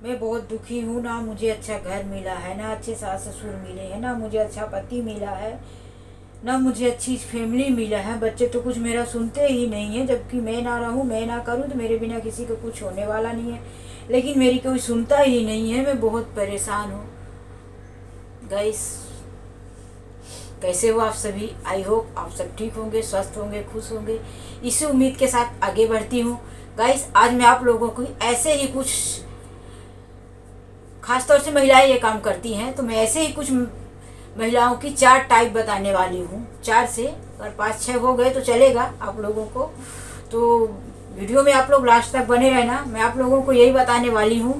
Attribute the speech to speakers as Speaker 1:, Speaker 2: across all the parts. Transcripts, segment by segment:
Speaker 1: मैं बहुत दुखी हूँ। ना मुझे अच्छा घर मिला है, ना अच्छे सास ससुर मिले हैं, ना मुझे अच्छा पति मिला है, ना मुझे अच्छी फैमिली मिला है। बच्चे तो कुछ मेरा सुनते ही नहीं है, जबकि मैं ना रहूँ, मैं ना करूँ तो मेरे बिना किसी को कुछ होने वाला नहीं है। लेकिन मेरी कोई सुनता ही नहीं है। मैं बहुत परेशान हूँ गाइस। कैसे हो आप सभी? आई होप आप सब ठीक होंगे, स्वस्थ होंगे, खुश होंगे। इसी उम्मीद के साथ आगे बढ़ती हूँ गाइस। आज मैं आप लोगों को ऐसे ही कुछ, खासतौर से महिलाएं ये काम करती हैं, तो मैं ऐसे ही कुछ महिलाओं की 4 टाइप बताने वाली हूँ। 4 से अगर 5-6 हो गए तो चलेगा आप लोगों को। तो वीडियो में आप लोग लास्ट तक बने रहना। मैं आप लोगों को यही बताने वाली हूँ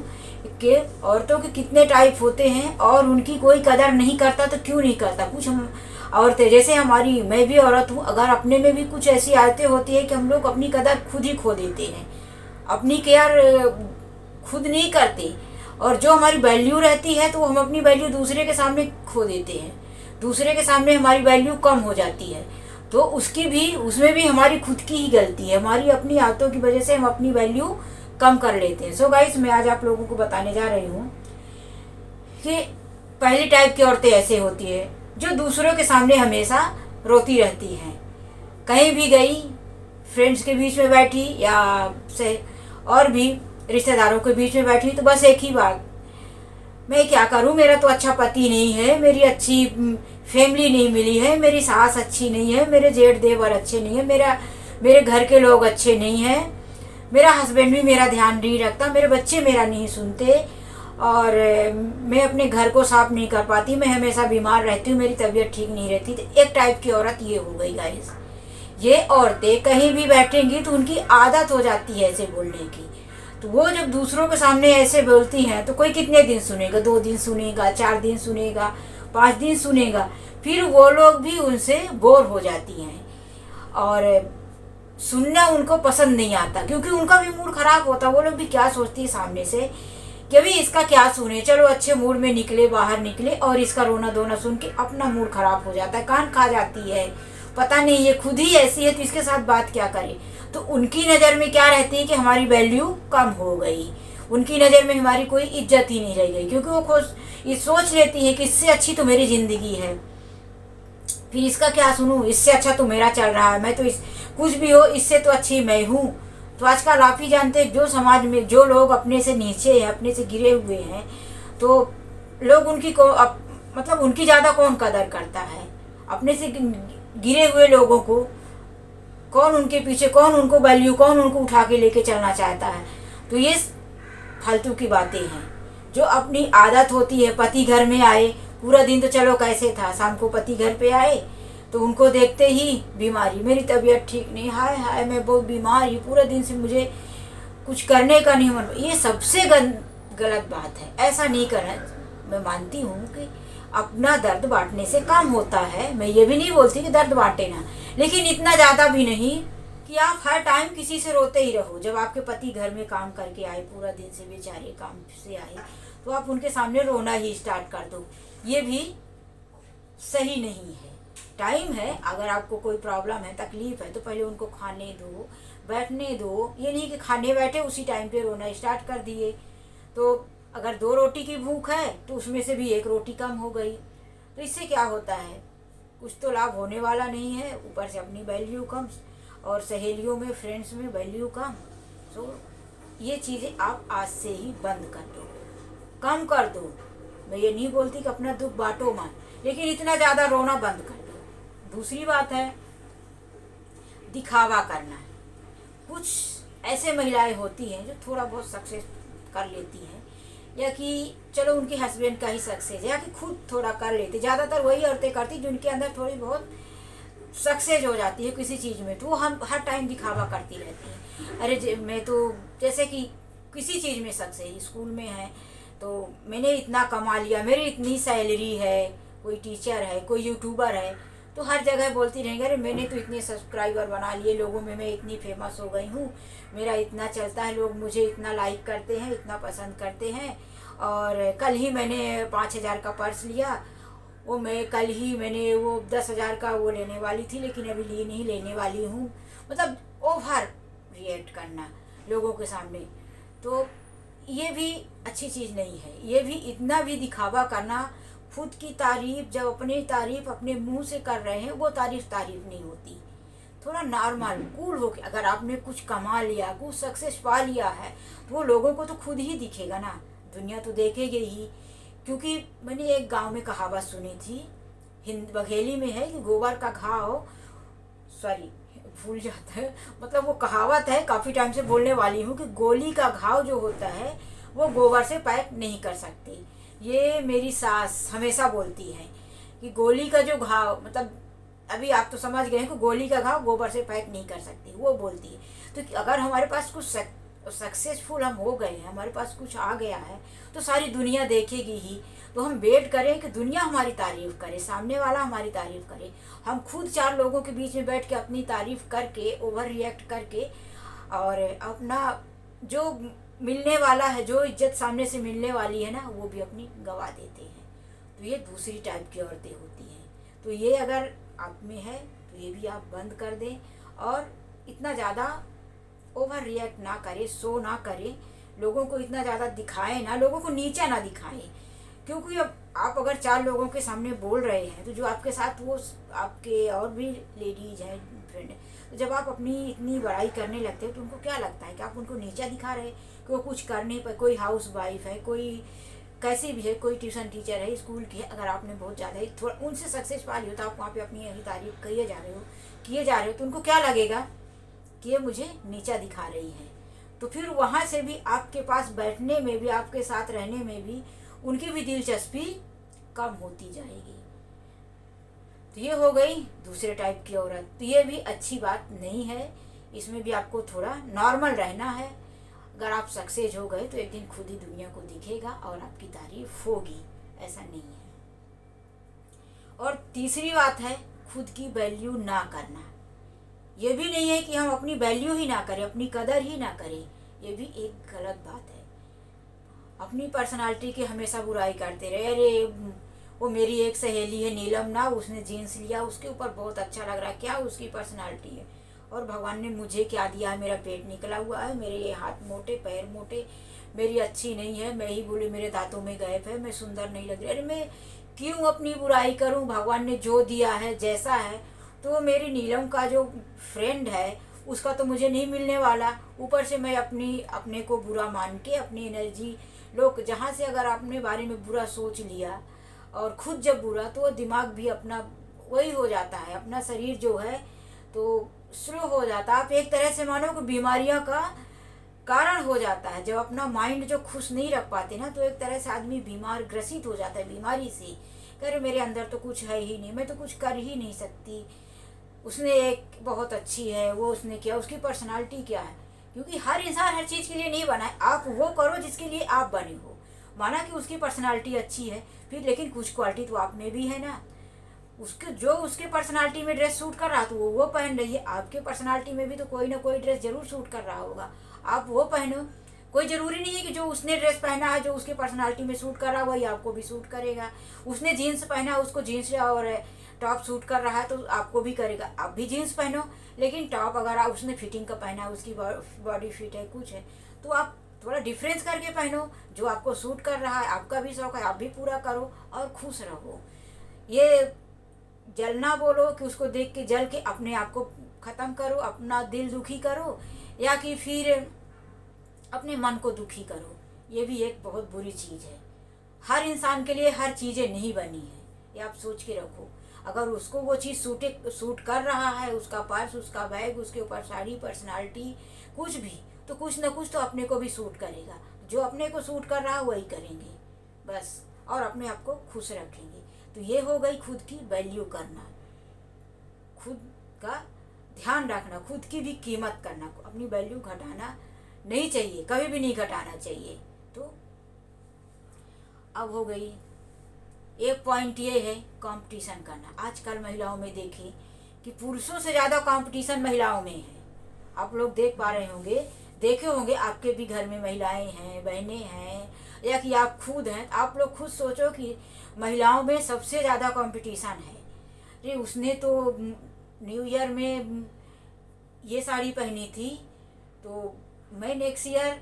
Speaker 1: कि औरतों के कितने टाइप होते हैं और उनकी कोई कदर नहीं करता तो क्यों नहीं करता। कुछ हम औरतें, जैसे हमारी, मैं भी औरत हूँ, अगर अपने में भी कुछ ऐसी आदतें होती है कि हम लोग अपनी कदर खुद ही खो देते हैं, अपनी केयर खुद नहीं करते, और जो हमारी वैल्यू रहती है तो हम अपनी वैल्यू दूसरे के सामने खो देते हैं, दूसरे के सामने हमारी वैल्यू कम हो जाती है। तो उसकी भी, उसमें भी हमारी खुद की ही गलती है, हमारी अपनी आदतों की वजह से हम अपनी वैल्यू कम कर लेते हैं। सो गाइस, मैं आज आप लोगों को बताने जा रही हूँ कि पहली टाइप की औरतें ऐसे होती है जो दूसरों के सामने हमेशा रोती रहती हैं। कहीं भी गई, फ्रेंड्स के बीच में बैठी या से और भी रिश्तेदारों के बीच में बैठी, तो बस एक ही बात, मैं क्या करूं, मेरा तो अच्छा पति नहीं है, मेरी अच्छी फैमिली नहीं मिली है, मेरी सास अच्छी नहीं है, मेरे जेठ देवर अच्छे नहीं है, मेरे घर के लोग अच्छे नहीं हैं, मेरा हस्बैंड भी मेरा ध्यान नहीं रखता, मेरे बच्चे मेरा नहीं सुनते, और मैं अपने घर को साफ नहीं कर पाती, मैं हमेशा बीमार रहती हूँ, मेरी तबीयत ठीक नहीं रहती। तो एक टाइप की औरत ये हो गई गाइस। ये औरतें कहीं भी बैठेंगी तो उनकी आदत हो जाती है ऐसे बोलने की। तो वो जब दूसरों के सामने ऐसे बोलती हैं तो कोई कितने दिन सुनेगा? 2 दिन सुनेगा, 4 दिन सुनेगा, 5 दिन सुनेगा, फिर वो लोग भी उनसे बोर हो जाती हैं और सुनना उनको पसंद नहीं आता, क्योंकि उनका भी मूड खराब होता है। वो लोग भी क्या सोचती है सामने से कि अभी इसका क्या सुने, चलो अच्छे मूड में निकले, बाहर निकले, और इसका रोना धोना सुन के अपना मूड खराब हो जाता है, कान खा जाती है। पता नहीं ये खुद ही ऐसी है तो इसके साथ बात क्या करे। तो उनकी नज़र में क्या रहती है कि हमारी वैल्यू कम हो गई, उनकी नज़र में हमारी कोई इज्जत ही नहीं रह गई, क्योंकि वो खुद ये सोच लेती है कि इससे अच्छी तो मेरी ज़िंदगी है, फिर इसका क्या सुनूं, इससे अच्छा तो मेरा चल रहा है, मैं तो इस कुछ भी हो इससे तो अच्छी मैं हूँ। तो आजकल आप ही जानते हैं, जो समाज में जो लोग अपने से नीचे हैं, अपने से गिरे हुए हैं, तो लोग उनकी मतलब उनकी ज़्यादा कौन कदर करता है? अपने से गिरे हुए लोगों को कौन, उनके पीछे कौन उनको वैल्यू, कौन उनको उठा के लेके चलना चाहता है? तो ये फालतू की बातें हैं। जो अपनी आदत होती है, पति घर में आए, पूरा दिन तो चलो कैसे था, शाम को पति घर पे आए तो उनको देखते ही बीमारी, मेरी तबीयत ठीक नहीं, हाय हाय मैं बहुत बीमार ही, पूरा दिन से मुझे कुछ करने का नहीं मन। ये सबसे गलत बात है, ऐसा नहीं करना। मैं मानती हूँ कि अपना दर्द बांटने से काम होता है, मैं ये भी नहीं बोलती कि दर्द बांटे ना, लेकिन इतना ज़्यादा भी नहीं कि आप हर टाइम किसी से रोते ही रहो। जब आपके पति घर में काम करके आए, पूरा दिन से बेचारे काम से आए, तो आप उनके सामने रोना ही स्टार्ट कर दो, ये भी सही नहीं है। टाइम है, अगर आपको कोई प्रॉब्लम है, तकलीफ है, तो पहले उनको खाने दो, बैठने दो। ये नहीं कि खाने बैठे उसी टाइम पे रोना स्टार्ट कर दिए। तो अगर 2 रोटी की भूख है तो उसमें से भी 1 रोटी कम हो गई, तो इससे क्या होता है? कुछ तो लाभ होने वाला नहीं है, ऊपर से अपनी वैल्यू कम, और सहेलियों में, फ्रेंड्स में वैल्यू कम। तो ये चीज़ें आप आज से ही बंद कर दो, कम कर दो। मैं ये नहीं बोलती कि अपना दुख बांटो मत, लेकिन इतना ज़्यादा रोना बंद कर दो। दूसरी बात है दिखावा करना। कुछ ऐसे महिलाएं होती हैं जो थोड़ा बहुत सक्सेस कर लेती हैं, या कि चलो उनके हस्बैंड का ही सक्सेस है, या कि खुद थोड़ा कर लेती। ज़्यादातर वही औरतें करती जिनके अंदर थोड़ी बहुत सक्सेस हो जाती है किसी चीज़ में, तो वो हम हर टाइम दिखावा करती रहती हैं। अरे मैं तो, जैसे कि किसी चीज़ में सक्सेस, स्कूल में है तो मैंने इतना कमा लिया, मेरी इतनी सैलरी है, कोई टीचर है, कोई यूट्यूबर है, तो हर जगह बोलती रहेंगे अरे मैंने तो इतने सब्सक्राइबर बना लिए, लोगों में मैं इतनी फेमस हो गई हूँ, मेरा इतना चलता है, लोग मुझे इतना लाइक करते हैं, इतना पसंद करते हैं। और कल ही मैंने 5,000 का पर्स लिया, वो मैं कल ही मैंने वो 10,000 का वो लेने वाली थी, लेकिन अभी लिए नहीं, लेने वाली हूँ। मतलब ओवर रिएक्ट करना लोगों के सामने। तो ये भी अच्छी चीज़ नहीं है। ये भी इतना भी दिखावा करना, खुद की तारीफ, जब अपनी तारीफ अपने मुंह से कर रहे हैं वो तारीफ नहीं होती। थोड़ा नॉर्मल कूल हो के अगर आपने कुछ कमा लिया, कुछ सक्सेस पा लिया है, तो वो लोगों को तो खुद ही दिखेगा ना, दुनिया तो देखेगी ही। क्योंकि मैंने एक गांव में कहावत सुनी थी, हिंद बघेली में है कि गोबर का घाव, सॉरी भूल जाता है, मतलब वो कहावत है, काफ़ी टाइम से बोलने वाली हूँ कि गोली का घाव जो होता है वो गोबर से पैक नहीं कर सकती। ये मेरी सास हमेशा बोलती है कि गोली का जो घाव, मतलब अभी आप तो समझ गए हैं कि गोली का घाव गोबर से पैक नहीं कर सकती, वो बोलती है। तो अगर हमारे पास कुछ सक्सेसफुल हम हो गए हैं, हमारे पास कुछ आ गया है, तो सारी दुनिया देखेगी ही। तो हम वेट करें कि दुनिया हमारी तारीफ़ करे, सामने वाला हमारी तारीफ़ करे। हम खुद चार लोगों के बीच में बैठ के अपनी तारीफ़ करके, ओवर रिएक्ट करके, और अपना जो मिलने वाला है, जो इज्जत सामने से मिलने वाली है ना, वो भी अपनी गवा देते हैं। तो ये दूसरी टाइप की औरतें होती हैं। तो ये अगर आप में है तो ये भी आप बंद कर दें, और इतना ज़्यादा ओवर रिएक्ट ना करें, शो ना करें, लोगों को इतना ज़्यादा दिखाएं ना, लोगों को नीचा ना दिखाएं। क्योंकि अब आप अगर चार लोगों के सामने बोल रहे हैं, तो जो आपके साथ वो आपके और भी लेडीज हैं, फ्रेंड हैं, तो जब आप अपनी इतनी बड़ाई करने लगते हैं तो उनको क्या लगता है कि आप उनको नीचा दिखा रहे हैं, कि वो कुछ कर नहीं पाए। कोई हाउस वाइफ है, कोई कैसी भी है, कोई ट्यूशन टीचर है, स्कूल की है, अगर आपने बहुत ज़्यादा ही थोड़ा उनसे सक्सेस पा ली हो, तो आप वहाँ पे अपनी यही तारीफ किए जा रहे हो, तो उनको क्या लगेगा कि ये मुझे नीचा दिखा रही है। तो फिर वहाँ से भी आपके पास बैठने में भी, आपके साथ रहने में भी उनकी भी दिलचस्पी कम होती जाएगी। तो ये हो गई दूसरे टाइप की औरत। तो ये भी अच्छी बात नहीं है, इसमें भी आपको थोड़ा नॉर्मल रहना है। अगर आप सक्सेस हो गए तो एक दिन खुद ही दुनिया को दिखेगा और आपकी तारीफ होगी, ऐसा नहीं है। और तीसरी बात है खुद की वैल्यू ना करना। ये भी नहीं है कि हम अपनी वैल्यू ही ना करें, अपनी कदर ही ना करें, ये भी एक गलत बात है। अपनी पर्सनालिटी की हमेशा बुराई करते रहे, अरे वो मेरी एक सहेली है नीलम ना, उसने जीन्स लिया, उसके ऊपर बहुत अच्छा लग रहा है, क्या उसकी पर्सनालिटी है, और भगवान ने मुझे क्या दिया है, मेरा पेट निकला हुआ है, मेरे ये हाथ मोटे, पैर मोटे, मेरी अच्छी नहीं है, मैं ही बोली मेरे दांतों में गैप है, मैं सुंदर नहीं लग रही। अरे मैं क्यों अपनी बुराई करूं, भगवान ने जो दिया है जैसा है, तो मेरी नीलम का जो फ्रेंड है उसका तो मुझे नहीं मिलने वाला। ऊपर से मैं अपने को बुरा मान के अपनी एनर्जी, लोग जहाँ से अगर अपने बारे में बुरा सोच लिया और खुद जब बुरा, तो दिमाग भी अपना वही हो जाता है, अपना शरीर जो है तो स्लो हो जाता है। आप एक तरह से मानो कि बीमारियों का कारण हो जाता है। जब अपना माइंड जो खुश नहीं रख पाते ना, तो एक तरह से आदमी बीमार ग्रसित हो जाता है बीमारी से। कह मेरे अंदर तो कुछ है ही नहीं, मैं तो कुछ कर ही नहीं सकती, उसने एक बहुत अच्छी है, वो उसने किया, उसकी पर्सनालिटी क्या है। क्योंकि हर इंसान हर चीज़ के लिए नहीं बना है। आप वो करो जिसके लिए आप बने हो। माना कि उसकी पर्सनालिटी अच्छी है, फिर लेकिन कुछ क्वालिटी तो आप में भी है ना। उसके जो उसके पर्सनालिटी में ड्रेस सूट कर रहा तो वो पहन रही है। आपके पर्सनालिटी में भी तो कोई ना कोई ड्रेस जरूर सूट कर रहा होगा, आप वो पहनो। कोई ज़रूरी नहीं है कि जो उसने ड्रेस पहना है, जो उसके पर्सनालिटी में सूट कर रहा है, वही आपको भी सूट करेगा। उसने जीन्स पहना, उसको जीन्स और टॉप सूट कर रहा है तो आपको भी करेगा। आप भी जीन्स पहनो, लेकिन टॉप अगर आप उसने फिटिंग का पहना है, उसकी बॉडी फिट है, कुछ है, तो आप थोड़ा डिफरेंस करके पहनो। जो आपको सूट कर रहा है, आपका भी शौक है, आप भी पूरा करो और खुश रहो। ये जलना बोलो कि उसको देख के जल के अपने आप को ख़त्म करो, अपना दिल दुखी करो, या कि फिर अपने मन को दुखी करो, ये भी एक बहुत बुरी चीज़ है। हर इंसान के लिए हर चीज़ें नहीं बनी है, ये आप सोच के रखो। अगर उसको वो चीज़ सूट कर रहा है, उसका पर्स, उसका बैग, उसके ऊपर साड़ी, पर्सनालिटी, कुछ भी, तो कुछ ना कुछ तो अपने को भी सूट करेगा। जो अपने को सूट कर रहा है वही करेंगे बस, और अपने आप को खुश रखेंगे। तो ये हो गई खुद की वैल्यू करना, खुद का ध्यान रखना, खुद की भी कीमत करना। अपनी वैल्यू घटाना नहीं चाहिए, कभी भी नहीं घटाना चाहिए। तो अब हो गई एक पॉइंट ये है कंपटीशन करना। आजकल महिलाओं में देखें कि पुरुषों से ज़्यादा कंपटीशन महिलाओं में है। आप लोग देख पा रहे होंगे, देखे होंगे, आपके भी घर में महिलाएं हैं, बहनें हैं, या कि आप खुद हैं। आप लोग खुद सोचो कि महिलाओं में सबसे ज़्यादा कंपटीशन है। अरे उसने तो न्यू ईयर में ये साड़ी पहनी थी, तो मैं नेक्स्ट ईयर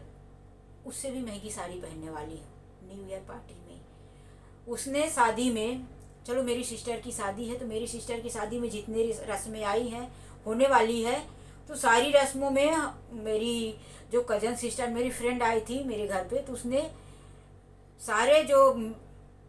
Speaker 1: उससे भी महंगी साड़ी पहनने वाली हूँ न्यू ईयर पार्टी में। उसने शादी में, चलो मेरी सिस्टर की शादी है तो मेरी सिस्टर की शादी में जितनी रस्में आई हैं होने वाली है, तो सारी रस्मों में मेरी जो कज़न सिस्टर मेरी फ्रेंड आई थी मेरे घर पे, तो उसने सारे जो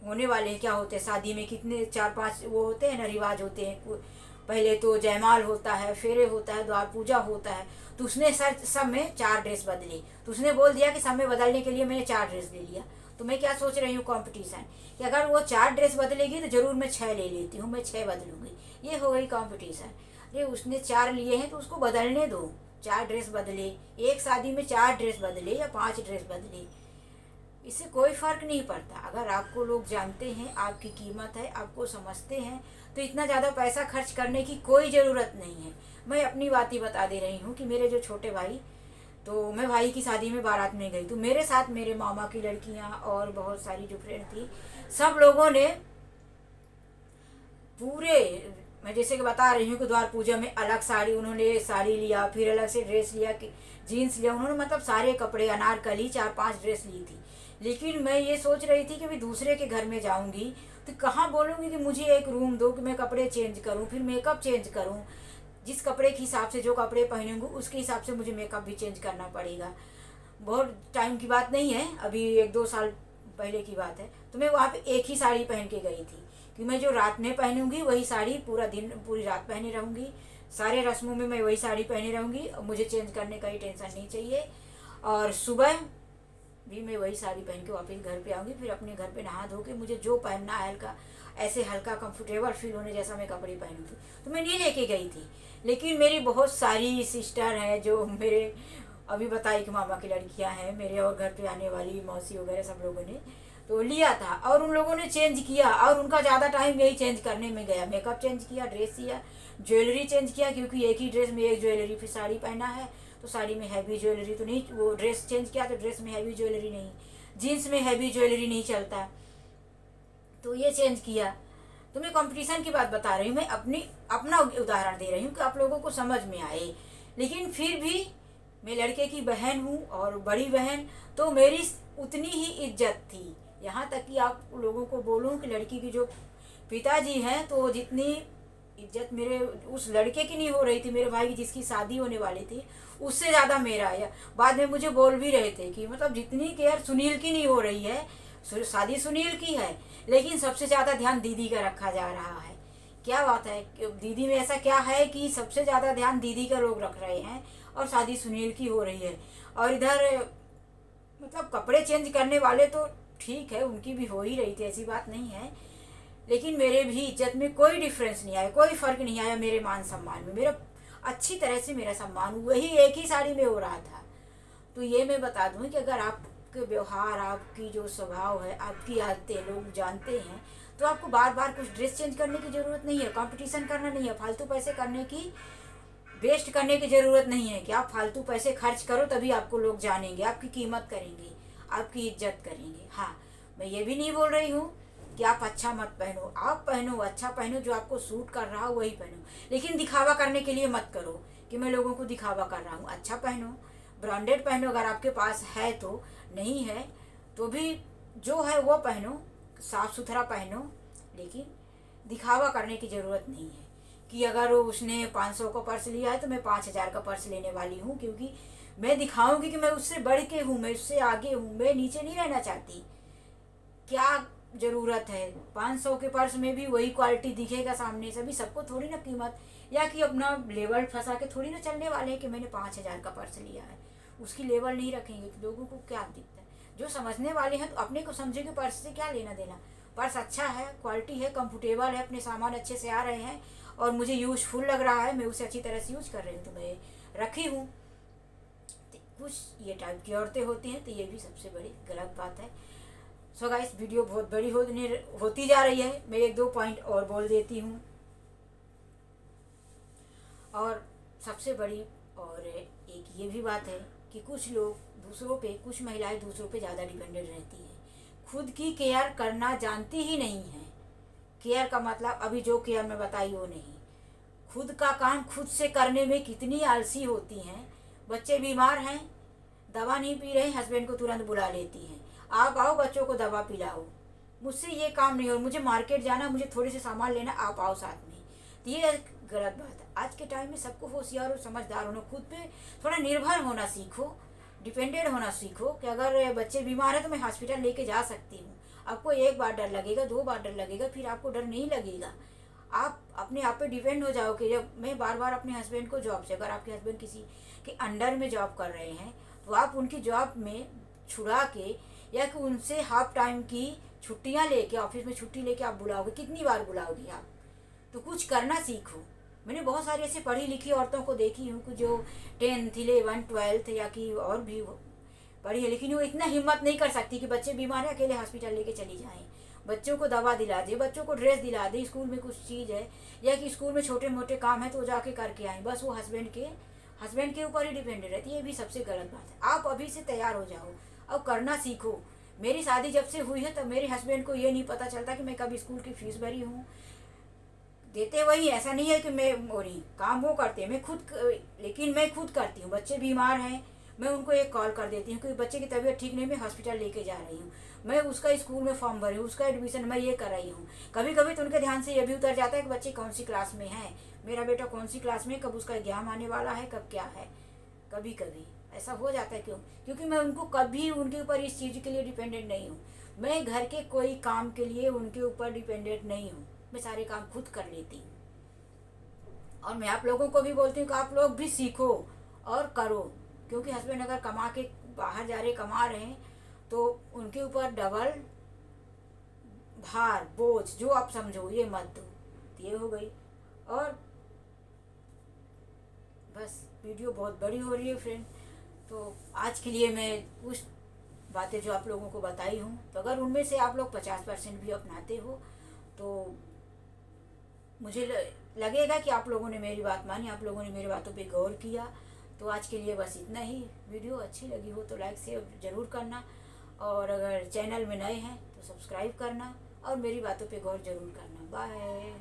Speaker 1: होने वाले हैं, क्या होते हैं शादी में कितने 4-5 वो होते हैं ना रिवाज होते हैं, पहले तो जयमाल होता है, फेरे होता है, द्वार पूजा होता है, तो उसने सब में 4 ड्रेस बदली। तो उसने बोल दिया कि सब में बदलने के लिए मैंने 4 ड्रेस ले लिया। तो मैं क्या सोच रही हूँ कंपटीशन कि अगर वो 4 ड्रेस बदलेगी तो ज़रूर मैं 6 ले लेती हूँ, मैं 6 बदलूँगी, ये हो गई कंपटीशन। अरे उसने 4 लिए हैं तो उसको बदलने दो, 4 ड्रेस बदले, एक शादी में 4 ड्रेस बदले या 5 ड्रेस बदले, इससे कोई फ़र्क नहीं पड़ता। अगर आपको लोग जानते हैं, आपकी कीमत है, आपको समझते हैं, तो इतना ज़्यादा पैसा खर्च करने की कोई ज़रूरत नहीं है। मैं अपनी बात ही बता दे रही हूँ कि मेरे जो छोटे भाई, तो मैं भाई की शादी में बारात में गई, तो मेरे साथ मेरे मामा की लड़कियाँ और बहुत सारी जो फ्रेंड थी, सब लोगों ने पूरे, मैं जैसे कि बता रही हूँ कि द्वार पूजा में अलग साड़ी, उन्होंने साड़ी लिया, फिर अलग से ड्रेस लिया, कि जीन्स लिया, उन्होंने मतलब सारे कपड़े, अनारकली 4-5 ड्रेस ली थी। लेकिन मैं ये सोच रही थी कि भी दूसरे के घर में जाऊंगी तो कहाँ बोलूँगी कि मुझे एक रूम दो कि मैं कपड़े चेंज करूँ, फिर मेकअप चेंज करूँ, जिस कपड़े के हिसाब से जो कपड़े पहनूंगी उसके हिसाब से मुझे मेकअप भी चेंज करना पड़ेगा। बहुत टाइम की बात नहीं है, अभी 1-2 साल पहले की बात है। तो मैं वहाँ पे एक ही साड़ी पहन के गई थी कि मैं जो रात में पहनूंगी वही साड़ी पूरा दिन पूरी रात पहने रहूँगी, सारे रस्मों में मैं वही साड़ी पहने रहूँगी, मुझे चेंज करने का ही टेंशन नहीं चाहिए। और सुबह भी मैं वही साड़ी पहन के वापस घर पे आऊँगी, फिर अपने घर पे नहा धो के मुझे जो पहनना है हल्का, ऐसे हल्का कंफर्टेबल फील होने जैसा मैं कपड़े पहनूँगी। तो मैं नहीं लेके गई थी। लेकिन मेरी बहुत सारी सिस्टर हैं जो मेरे, अभी बताई कि मामा की लड़कियां हैं मेरे, और घर पे आने वाली मौसी वगैरह सब लोगों ने तो लिया था, और उन लोगों ने चेंज किया, और उनका ज़्यादा टाइम यही चेंज करने में गया। मेकअप चेंज किया, ड्रेस किया, ज्वेलरी चेंज किया, क्योंकि एक ही ड्रेस में एक ज्वेलरी, फिर साड़ी पहना है तो साड़ी में हैवी ज्वेलरी तो नहीं, वो ड्रेस चेंज किया तो ड्रेस में हैवी ज्वेलरी नहीं, जीन्स में हैवी ज्वेलरी नहीं चलता, तो ये चेंज किया। तो मैं कंपटीशन की बात बता रही हूँ, मैं अपना उदाहरण दे रही हूँ कि आप लोगों को समझ में आए। लेकिन फिर भी मैं लड़के की बहन हूँ और बड़ी बहन, तो मेरी उतनी ही इज्जत थी। यहाँ तक कि आप लोगों को बोलूँ कि लड़की की जो पिताजी हैं, तो जितनी इज्जत मेरे उस लड़के की नहीं हो रही थी, मेरे भाई की जिसकी शादी होने वाली थी, उससे ज़्यादा मेरा है। बाद में मुझे बोल भी रहे थे कि मतलब जितनी केयर सुनील की नहीं हो रही है, शादी सुनील की है, लेकिन सबसे ज़्यादा ध्यान दीदी का रखा जा रहा है। क्या बात है, दीदी में ऐसा क्या है कि सबसे ज़्यादा ध्यान दीदी का लोग रख रहे हैं और शादी सुनील की हो रही है। और इधर मतलब कपड़े चेंज करने वाले तो ठीक है, उनकी भी हो ही रही थी, ऐसी बात नहीं है, लेकिन मेरे भी इज्जत में कोई डिफरेंस नहीं आया, कोई फ़र्क नहीं आया मेरे मान सम्मान में। मेरा अच्छी तरह से मेरा सम्मान वही एक ही साड़ी में हो रहा था। तो ये मैं बता दूँ कि अगर आपके व्यवहार, आपकी जो स्वभाव है, आपकी आदतें लोग जानते हैं, तो आपको बार बार कुछ ड्रेस चेंज करने की ज़रूरत नहीं है, कंपटीशन करना नहीं है, फालतू पैसे करने की, वेस्ट करने की ज़रूरत नहीं है कि आप फालतू पैसे खर्च करो तभी आपको लोग जानेंगे, आपकी कीमत करेंगे, आपकी इज्जत करेंगे। हाँ, मैं ये भी नहीं बोल रही हूँ कि आप अच्छा मत पहनो, आप पहनो, अच्छा पहनो, जो आपको सूट कर रहा हो वही पहनो, लेकिन दिखावा करने के लिए मत करो कि मैं लोगों को दिखावा कर रहा हूँ। अच्छा पहनो, ब्रांडेड पहनो, अगर आपके पास है तो, नहीं है तो भी जो है वो पहनो, साफ़ सुथरा पहनो, लेकिन दिखावा करने की ज़रूरत नहीं है कि अगर उसने 500 का पर्स लिया है तो मैं 5000 का पर्स लेने वाली हूँ, क्योंकि मैं दिखाऊंगी कि मैं उससे बढ़ के हूँ, मैं उससे आगे हूँ, मैं नीचे नहीं रहना चाहती। क्या ज़रूरत है, 500 के पर्स में भी वही क्वालिटी दिखेगा सामने से भी, सबको थोड़ी ना कीमत, या कि अपना लेवल फंसा के थोड़ी ना चलने वाले हैं कि मैंने 5000 का पर्स लिया है, उसकी लेवल नहीं रखेंगे तो लोगों को क्या दिखता है। जो समझने वाले हैं तो अपने को समझेंगे, पर्स से क्या लेना देना, पर्स अच्छा है, क्वालिटी है, कंफर्टेबल है, अपने सामान अच्छे से आ रहे हैं और मुझे यूजफुल लग रहा है, मैं उसे अच्छी तरह से यूज कर रही हूँ तो मैं रखी हूँ। तो कुछ ये टाइप की औरतें होती हैं, तो ये भी सबसे बड़ी गलत बात है। सो गाइस, वीडियो बहुत बड़ी होती जा रही है, मैं 1-2 पॉइंट और बोल देती हूँ। और सबसे बड़ी और एक ये भी बात है कि कुछ लोग दूसरों पे, कुछ महिलाएं दूसरों पे ज़्यादा डिपेंडेंट रहती हैं, खुद की केयर करना जानती ही नहीं है। केयर का मतलब अभी जो केयर मैं बताई वो नहीं, खुद का काम खुद से करने में कितनी आलसी होती हैं। बच्चे बीमार हैं, दवा नहीं पी रहे, हस्बैंड को तुरंत बुला लेती हैं, आप आओ बच्चों को दवा पिलाओ, मुझसे ये काम नहीं हो, मुझे मार्केट जाना, मुझे थोड़े से सामान लेना, आप आओ साथ में। तो ये गलत बात है। आज के टाइम में सबको होशियार और समझदार होना, खुद पे थोड़ा निर्भर होना सीखो, डिपेंडेंट होना सीखो कि अगर बच्चे बीमार है तो मैं हॉस्पिटल लेके जा सकती हूँ। आपको एक बार डर लगेगा, 2 बार डर लगेगा, फिर आपको डर नहीं लगेगा। आप अपने आप पे डिपेंड हो जाओ कि जब मैं बार बार अपने हस्बैंड को जॉब से, अगर आपके हस्बैंड किसी के अंडर में जॉब कर रहे हैं तो आप उनकी जॉब में छुड़ा के या कि उनसे हाफ टाइम की छुट्टियां लेके, ऑफिस में छुट्टी लेके आप बुलाओगे, कितनी बार बुलाओगी आप? तो कुछ करना सीखो। मैंने बहुत सारी ऐसे पढ़ी लिखी औरतों को देखी हूँ कि जो 10th 11 12th या कि और भी पढ़ी है, लेकिन वो इतना हिम्मत नहीं कर सकती कि बच्चे बीमार है अकेले हॉस्पिटल लेके चली जाएं, बच्चों को दवा दिला दे, बच्चों को ड्रेस दिला दे, स्कूल में कुछ चीज़ है या कि स्कूल में छोटे मोटे काम है तो जाके करके आए, बस वो हस्बैंड के ऊपर ही डिपेंडेंट रहती है। ये भी सबसे गलत बात है। आप अभी से तैयार हो जाओ, अब करना सीखो। मेरी शादी जब से हुई है तब मेरे हस्बैंड को ये नहीं पता चलता कि मैं कभी स्कूल की फीस भरी हूँ, देते वही, ऐसा नहीं है कि मैं वो नहीं, काम वो करते हैं, लेकिन मैं खुद करती हूँ। बच्चे बीमार हैं, मैं उनको एक कॉल कर देती हूँ कि बच्चे की तबीयत ठीक नहीं, मैं हॉस्पिटल लेके जा रही हूँ, मैं उसका स्कूल में फॉर्म भरी हूँ, उसका एडमिशन मैं ये कर रही हूँ। कभी कभी तो उनके ध्यान से ये भी उतर जाता है कि बच्चे कौन सी क्लास में है, मेरा बेटा कौन सी क्लास में, कब उसका एग्जाम आने वाला है, कब क्या है। कभी कभी ऐसा हो जाता है। क्योंकि मैं उनको कभी उनके ऊपर इस चीज़ के लिए डिपेंडेंट नहीं हूँ। मैं घर के कोई काम के लिए उनके ऊपर डिपेंडेंट नहीं हूँ, मैं सारे काम खुद कर लेती हूँ। और मैं आप लोगों को भी बोलती हूँ कि आप लोग भी सीखो और करो, क्योंकि हस्बैंड अगर कमा के बाहर जा रहे, कमा रहे हैं तो उनके ऊपर डबल भार, बोझ जो आप समझो ये मत दो। ये हो गई। और बस वीडियो बहुत बड़ी हो रही है फ्रेंड, तो आज के लिए मैं कुछ बातें जो आप लोगों को बताई हूँ, तो अगर उनमें से आप लोग 50% भी अपनाते हो तो मुझे लगेगा कि आप लोगों ने मेरी बात मानी, आप लोगों ने मेरी बातों पे गौर किया। तो आज के लिए बस इतना ही। वीडियो अच्छी लगी हो तो लाइक शेयर ज़रूर करना, और अगर चैनल में नए हैं तो सब्सक्राइब करना और मेरी बातों पे गौर ज़रूर करना। बाय।